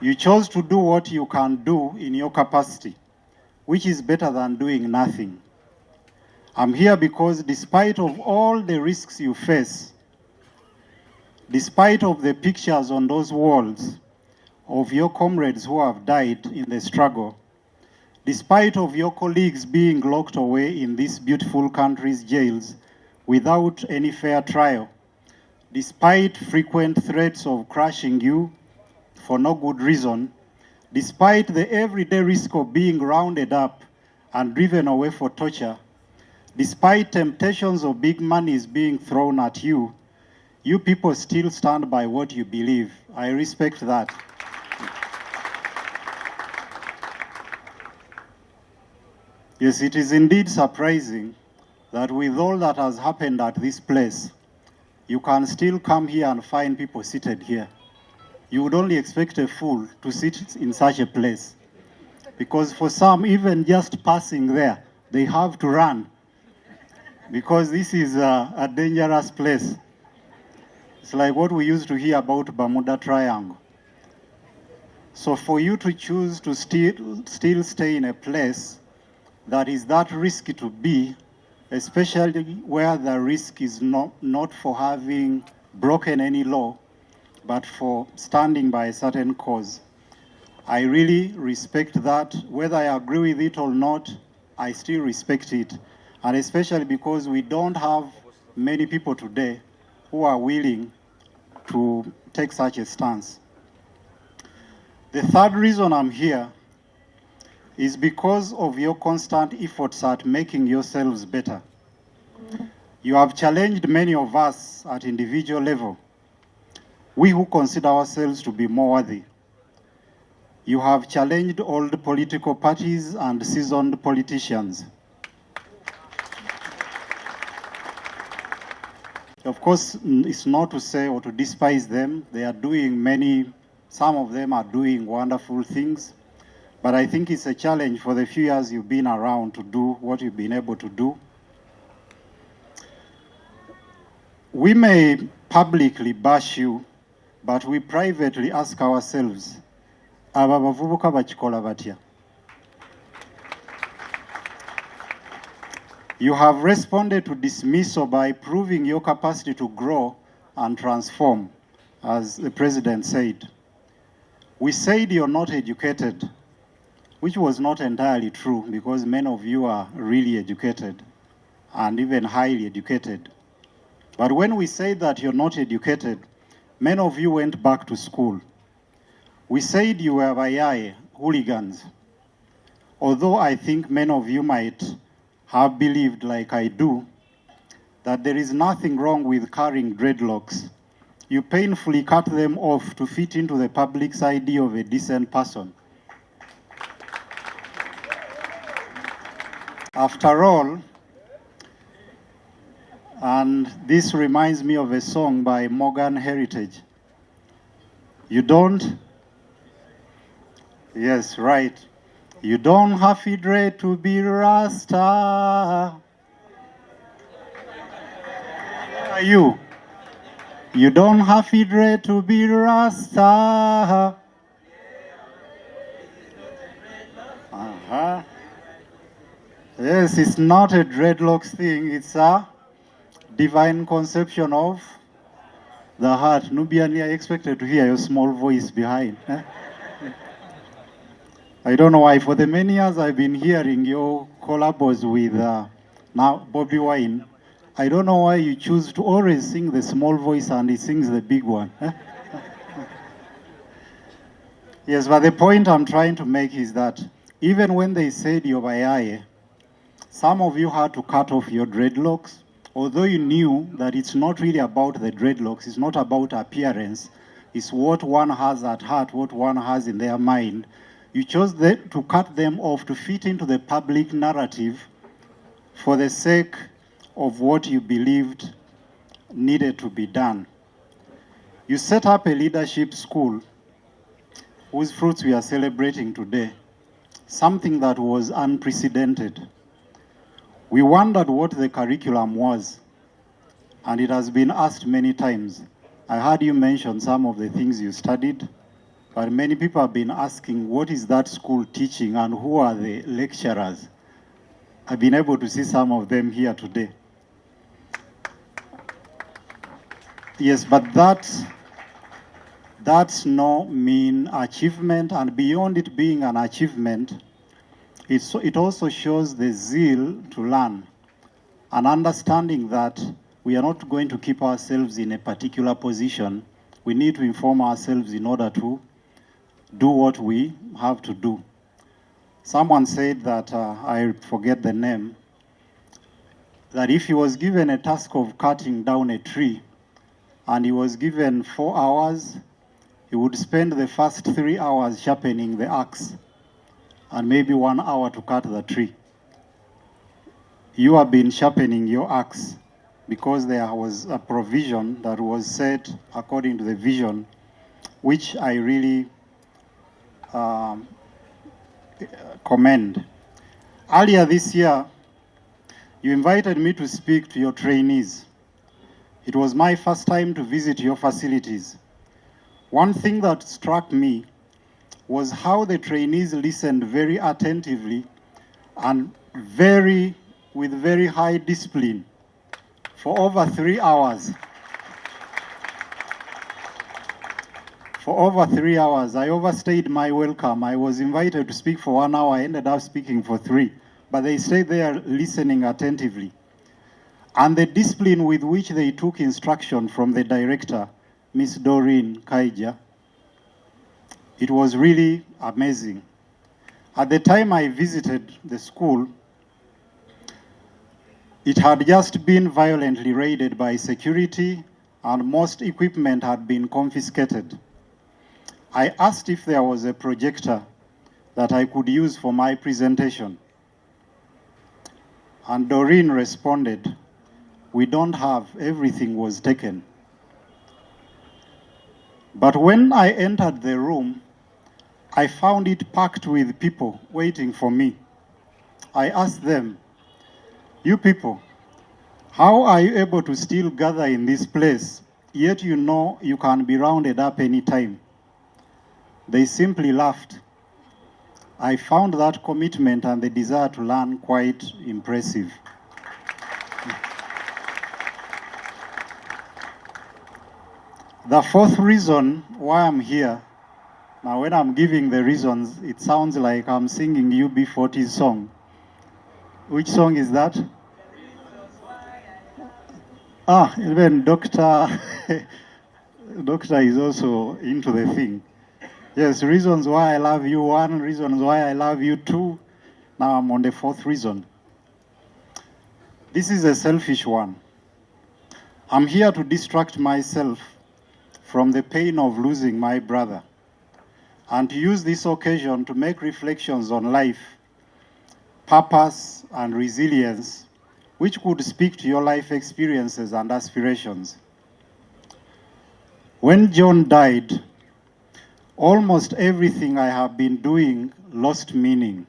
You chose to do what you can do in your capacity, which is better than doing nothing. I'm here because despite of all the risks you face, despite of the pictures on those walls of your comrades who have died in the struggle, despite of your colleagues being locked away in this beautiful country's jails without any fair trial, despite frequent threats of crushing you for no good reason, despite the everyday risk of being rounded up and driven away for torture, despite temptations of big monies being thrown at you, you people still stand by what you believe. I respect that. Yes, it is indeed surprising that with all that has happened at this place, you can still come here and find people seated here. You would only expect a fool to sit in such a place. Because for some, even just passing there, they have to run. Because this is a dangerous place. It's like what we used to hear about Bermuda Triangle. So for you to choose to still stay in a place that is that risky to be, especially where the risk is not for having broken any law, but for standing by a certain cause. I really respect that. Whether I agree with it or not, I still respect it. And especially because we don't have many people today who are willing to take such a stance. The third reason I'm here is because of your constant efforts at making yourselves better. You have challenged many of us at individual level, we who consider ourselves to be more worthy. You have challenged old political parties and seasoned politicians. Of course, it's not to say or to despise them. They are doing some of them are doing wonderful things. But I think it's a challenge for the few years you've been around to do what you've been able to do. We may publicly bash you, but we privately ask ourselves, aba bavubuka bakikola batya? You have responded to dismissal by proving your capacity to grow and transform, as the president said. We said you're not educated, which was not entirely true because many of you are really educated and even highly educated. But when we say that you're not educated, many of you went back to school. We said you were bayaye, hooligans. Although I think many of you might have believed, like I do, that there is nothing wrong with carrying dreadlocks. You painfully cut them off to fit into the public's idea of a decent person. After all, and this reminds me of a song by Morgan Heritage. You don't, yes, right. You don't have to dread to be Rasta. Are you? You don't have to dread to be Rasta. Yes, it's not a dreadlocks thing, it's a divine conception of the heart. Nubian, I expected to hear your small voice behind. I don't know why, for the many years I've been hearing your collabos with now Bobby Wine, I don't know why you choose to always sing the small voice and he sings the big one. Yes, but the point I'm trying to make is that even when they said you're bayaye, some of you had to cut off your dreadlocks, although you knew that it's not really about the dreadlocks, it's not about appearance, it's what one has at heart, what one has in their mind. You chose to cut them off to fit into the public narrative for the sake of what you believed needed to be done. You set up a leadership school whose fruits we are celebrating today, something that was unprecedented. We wondered what the curriculum was, and it has been asked many times. I heard you mention some of the things you studied. But many people have been asking, what is that school teaching and who are the lecturers? I've been able to see some of them here today. Yes, but that's no mean achievement, and beyond it being an achievement, it also shows the zeal to learn, and understanding that we are not going to keep ourselves in a particular position. We need to inform ourselves in order to do what we have to do. Someone said that, I forget the name, that if he was given a task of cutting down a tree and he was given 4 hours, he would spend the first 3 hours sharpening the axe and maybe 1 hour to cut the tree. You have been sharpening your axe because there was a provision that was set according to the vision, which I really commend. Earlier this year, you invited me to speak to your trainees. It was my first time to visit your facilities. One thing that struck me was how the trainees listened very attentively and with very high discipline for over 3 hours. For over 3 hours, I overstayed my welcome. I was invited to speak for 1 hour. I ended up speaking for 3. But they stayed there listening attentively. And the discipline with which they took instruction from the director, Miss Doreen Kaija, it was really amazing. At the time I visited the school, it had just been violently raided by security and most equipment had been confiscated. I asked if there was a projector that I could use for my presentation. And Doreen responded, "We don't have, everything was taken." But when I entered the room, I found it packed with people waiting for me. I asked them, "You people, how are you able to still gather in this place, yet you know you can be rounded up anytime?" They simply laughed. I found that commitment and the desire to learn quite impressive. The fourth reason why I'm here, now when I'm giving the reasons, it sounds like I'm singing UB40's song. Which song is that? Even Doctor is also into the thing. Yes, reasons why I love you 1, reasons why I love you 2. Now I'm on the 4th reason. This is a selfish one. I'm here to distract myself from the pain of losing my brother and to use this occasion to make reflections on life, purpose, and resilience, which could speak to your life experiences and aspirations. When John died, almost everything I have been doing lost meaning.